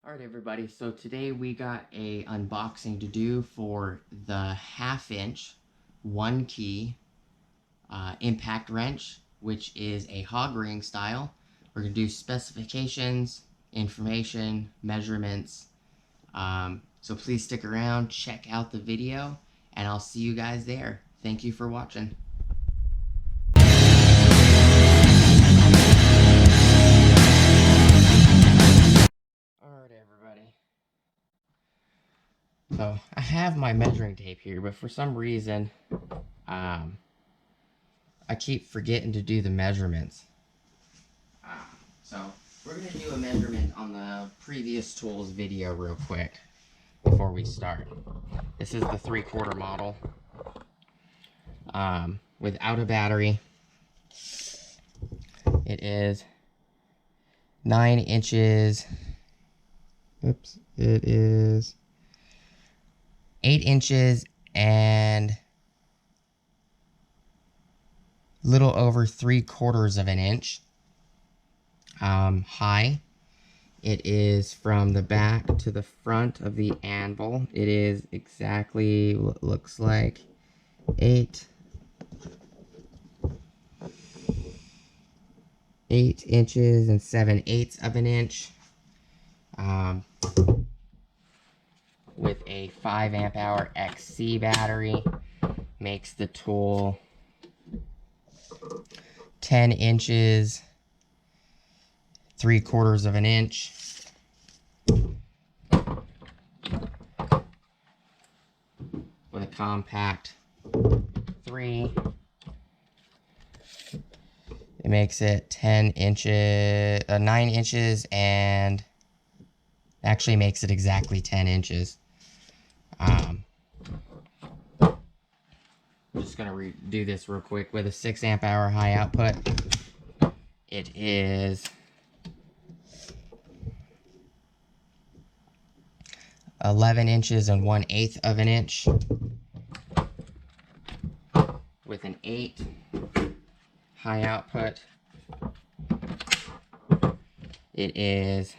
Alright everybody, so today we got a unboxing to do for the 1/2 inch 1 key impact wrench, which is a hog ring style. We're going to do specifications, information, measurements, so please stick around, check out the video, and I'll see you guys there. Thank you for watching. So I have my measuring tape here, but for some reason, I keep forgetting to do the measurements. So we're going to do a measurement on the previous tools video real quick before we start. This is the 3/4 model without a battery. It is 9 inches. Oops, it is 8 inches and little over 3/4 of an inch high. It is from the back to the front of the anvil. It is exactly what looks like 8 inches and 7/8 of an inch. With a 5 amp hour XC battery, makes the tool 10 inches 3/4 of an inch. With a compact 3, it makes it 10 inches, 9 inches, and actually makes it exactly 10 inches. I'm just going to do this real quick. With a 6 amp hour high output, it is 11 inches and 1/8 of an inch. With an 8 high output, it is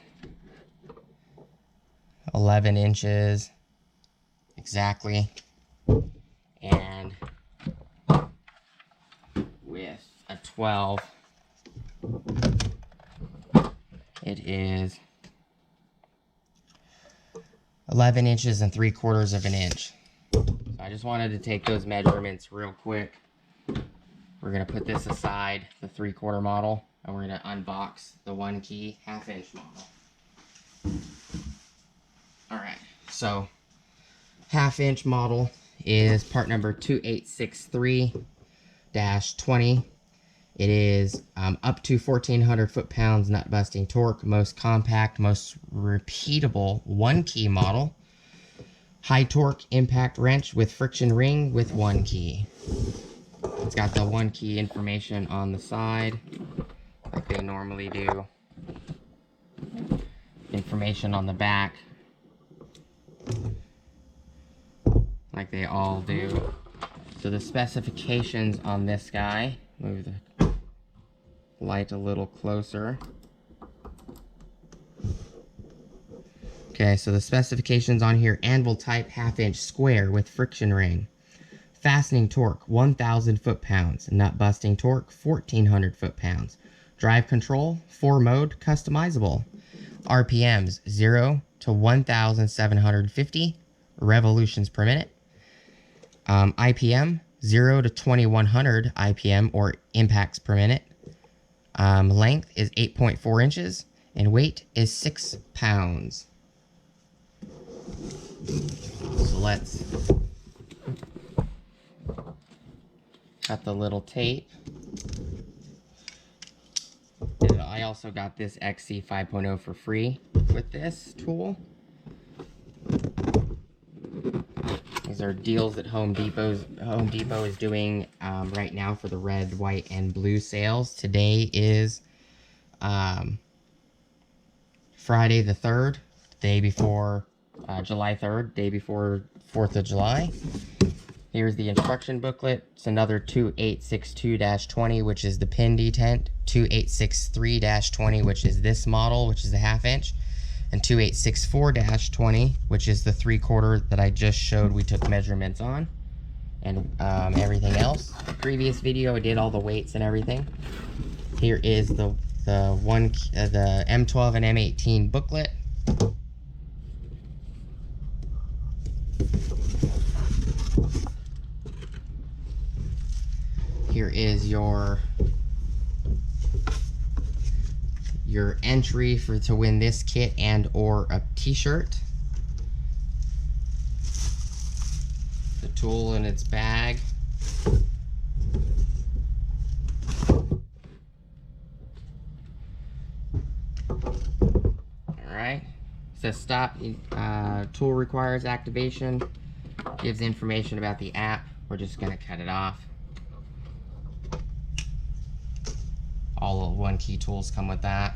11 inches exactly, and with a 12, it is 11 inches and 3/4 of an inch. So I just wanted to take those measurements real quick. We're going to put this aside, the 3/4 model, and we're going to unbox the 1 key 1/2 inch model. Alright, so 1/2 inch model is part number 2863-20. It is up to 1400 foot-pounds nut busting torque, most compact, most repeatable 1 key model. High torque impact wrench with friction ring with 1 key. It's got the 1 key information on the side, like they normally do. Information on the back, like they all do. So the specifications on this guy, move the light a little closer. Okay, so the specifications on here: anvil type 1/2 inch square with friction ring. Fastening torque 1000 foot-pounds. Nut busting torque 1400 foot-pounds. Drive control 4 mode customizable. RPMs 0 to 1750 revolutions per minute. IPM 0 to 2100 IPM or impacts per minute. Length is 8.4 inches and weight is 6 pounds. So let's got the little tape. I also got this XC 5.0 for free with this tool. These are deals that Home Depot is doing right now for the red, white, and blue sales. Today is Friday the 3rd, day before July 3rd, day before 4th of July. Here's the instruction booklet. It's another 2862-20, which is the pin detent. 2863-20, which is this model, which is the 1/2 inch. and 2864-20, which is the 3/4 that I just showed we took measurements on, and everything else. The previous video I did all the weights and everything. Here is the M12 and M18 booklet. Here is your entry to win this kit and or a t-shirt. The tool in its bag. Alright. Says stop. Tool requires activation. Gives information about the app. We're just going to cut it off. All the ONYX tools come with that.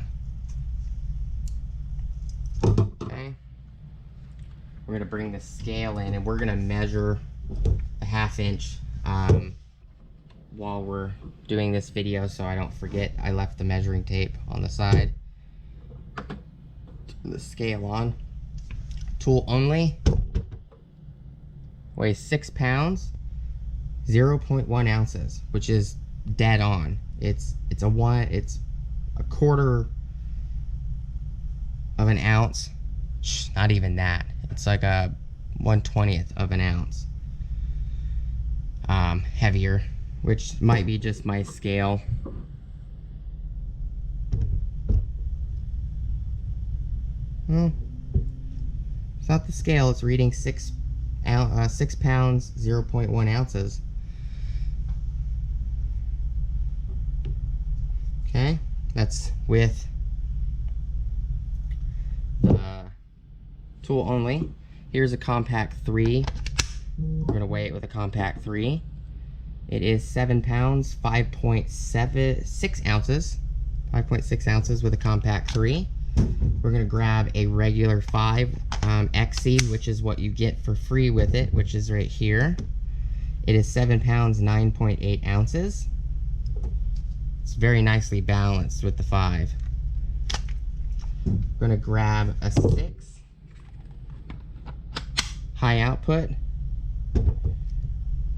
Okay. We're going to bring the scale in and we're going to measure the 1/2 inch while we're doing this video, so I don't forget. I left the measuring tape on the side. Turn the scale on. Tool only. Weighs 6 pounds, 0.1 ounces, which is dead on. It's a 1/4 of an ounce. Not even that. It's like a 1/20th of an ounce heavier, which might be just my scale. Well, it's not the scale. It's reading 6 pounds, 0.1 ounces. Okay, that's with tool only. Here's a compact 3. We're going to weigh it with a compact 3. It is 7 pounds, 5.6 ounces. 5.6 ounces with a compact 3. We're going to grab a regular 5 XC, which is what you get for free with it, which is right here. It is 7 pounds, 9.8 ounces. It's very nicely balanced with the 5. I'm going to grab a 6 high output.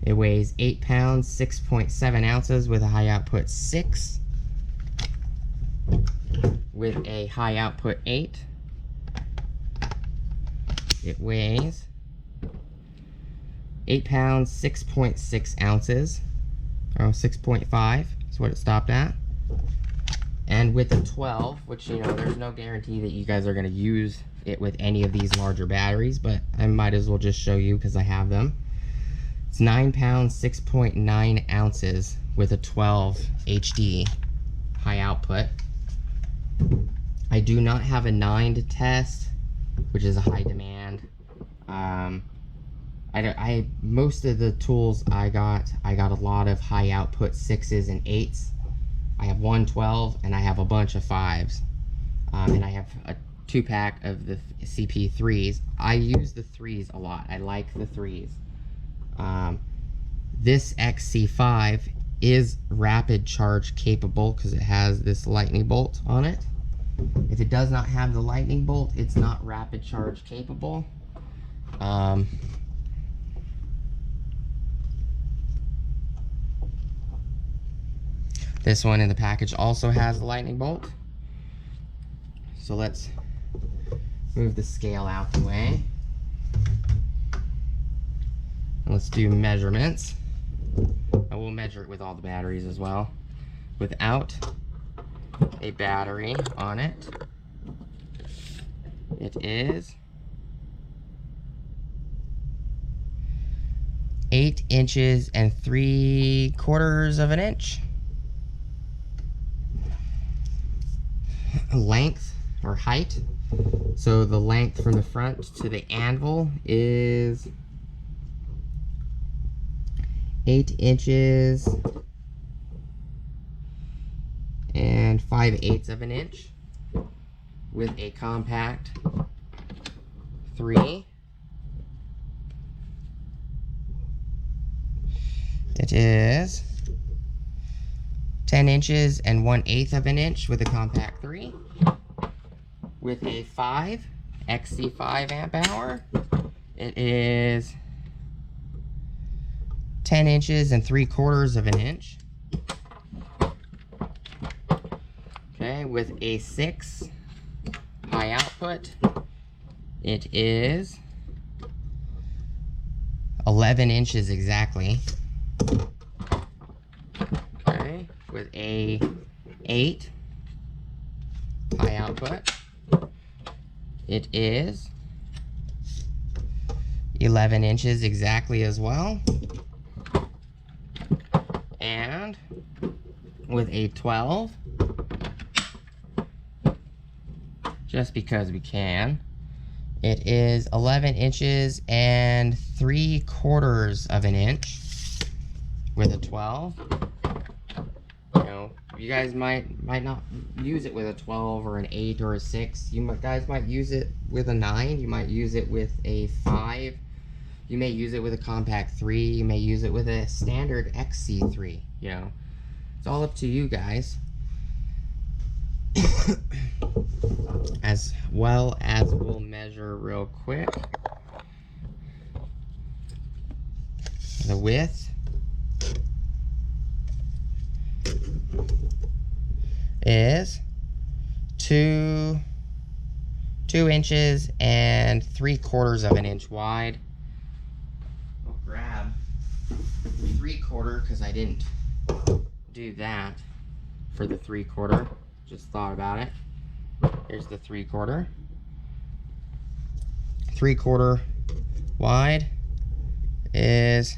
It weighs 8 pounds, 6.7 ounces with a high output 6. With a high output 8. It weighs 8 pounds, 6.6 ounces. Oh, 6.5 is what it stopped at. And with a 12, which, you know, there's no guarantee that you guys are going to use it with any of these larger batteries, but I might as well just show you because I have them. It's 9 pounds, 6.9 ounces with a 12 HD high output. I do not have a 9 to test, which is a high demand. Most of the tools I got a lot of high output 6s and 8s. I have one 12 and I have a bunch of 5s. And I have a 2-pack of the CP3s. I use the 3s a lot. I like the 3s. This XC5 is rapid charge capable because it has this lightning bolt on it. If it does not have the lightning bolt, it's not rapid charge capable. This one in the package also has the lightning bolt. So let's move the scale out the way. Let's do measurements. I will measure it with all the batteries as well. Without a battery on it, it is 8 inches and 3/4 of an inch. Length or height. So the length from the front to the anvil is 8 inches and 5/8 of an inch with a compact 3. It is 10 inches and 1/8 of an inch with a compact 3. with a 5 XC5 amp hour. It is 10 inches and 3/4 of an inch. Okay, with a 6 high output, it is 11 inches exactly. Okay, with a 8 high output, it is 11 inches exactly as well. And with a 12, just because we can, it is 11 inches and 3/4 of an inch with a 12. You know, you guys might not use it with a 12 or an 8 or a 6. You guys might use it with a 9. You might use it with a 5. You may use it with a compact 3. You may use it with a standard XC3. You know, it's all up to you guys. As well as we'll measure real quick the width is 2 inches and 3/4 of an inch wide. I'll grab 3/4 because I didn't do that for the 3/4. Just thought about it. Here's the 3/4. 3/4 wide is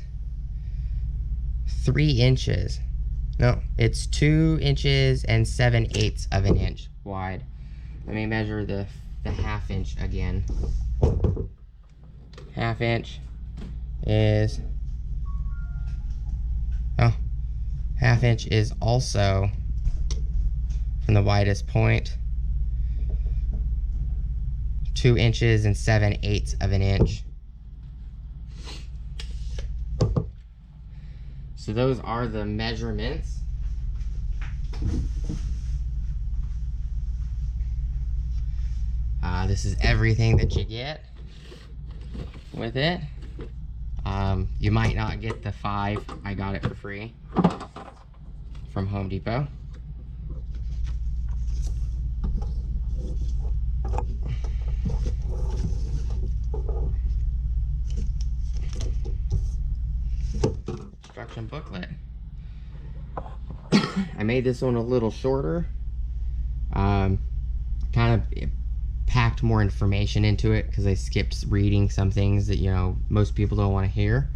3 inches. No, it's 2 inches and 7/8 of an inch wide. Let me measure the half inch again. Half inch is, oh, half inch is also from the widest point 2 inches and 7/8 of an inch. So those are the measurements. This is everything that you get with it. You might not get the 5. I got it for free from Home Depot. Instruction booklet. I made this one a little shorter. Kind of packed more information into it because I skipped reading some things that, you know, most people don't want to hear.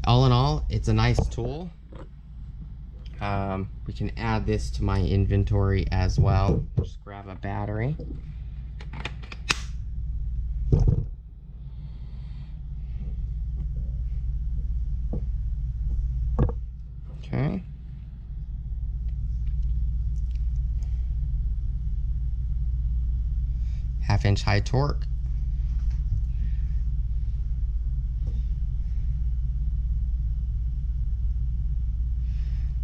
All in all, it's a nice tool. We can add this to my inventory as well. Just grab a battery. Okay. Half-inch high torque.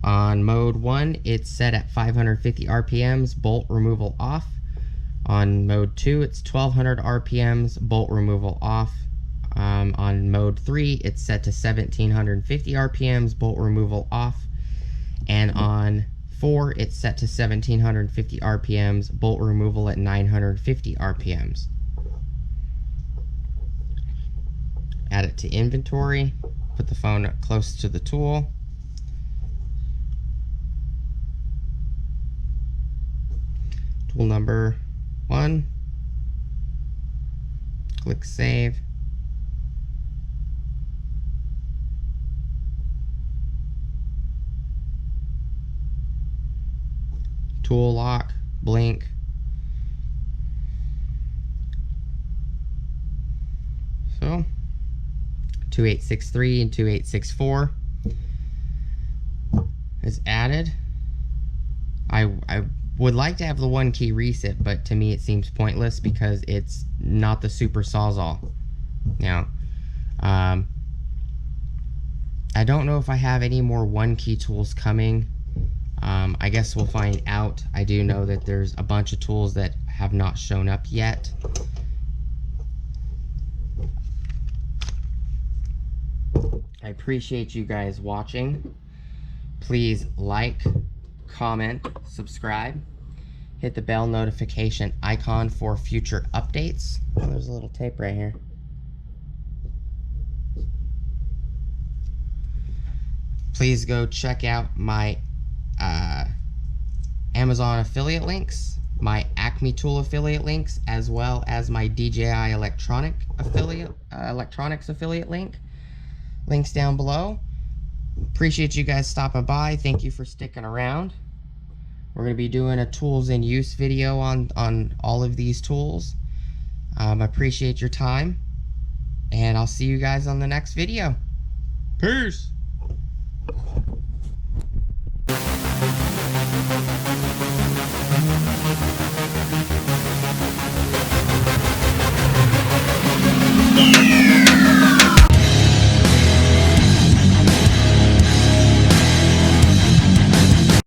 On mode 1, it's set at 550 RPMs, bolt removal off. On mode 2, it's 1200 RPMs, bolt removal off. On mode 3, it's set to 1750 RPMs, bolt removal off. And on 4, it's set to 1750 RPMs, bolt removal at 950 RPMs. Add it to inventory, put the phone close to the tool. Tool number 1, click save. Tool lock, blink. So 2863 and 2864 is added. I would like to have the 1 key reset, but to me it seems pointless because it's not the super Sawzall. Now, I don't know if I have any more 1 key tools coming. I guess we'll find out. I do know that there's a bunch of tools that have not shown up yet. I appreciate you guys watching. Please like, comment, subscribe. Hit the bell notification icon for future updates. Oh, there's a little tape right here. Please go check out my Amazon affiliate links, my Acme Tool affiliate links, as well as my DJI Electronics affiliate link. Links down below. Appreciate you guys stopping by. Thank you for sticking around. We're going to be doing a tools in use video on all of these tools. I appreciate your time, and I'll see you guys on the next video. Peace!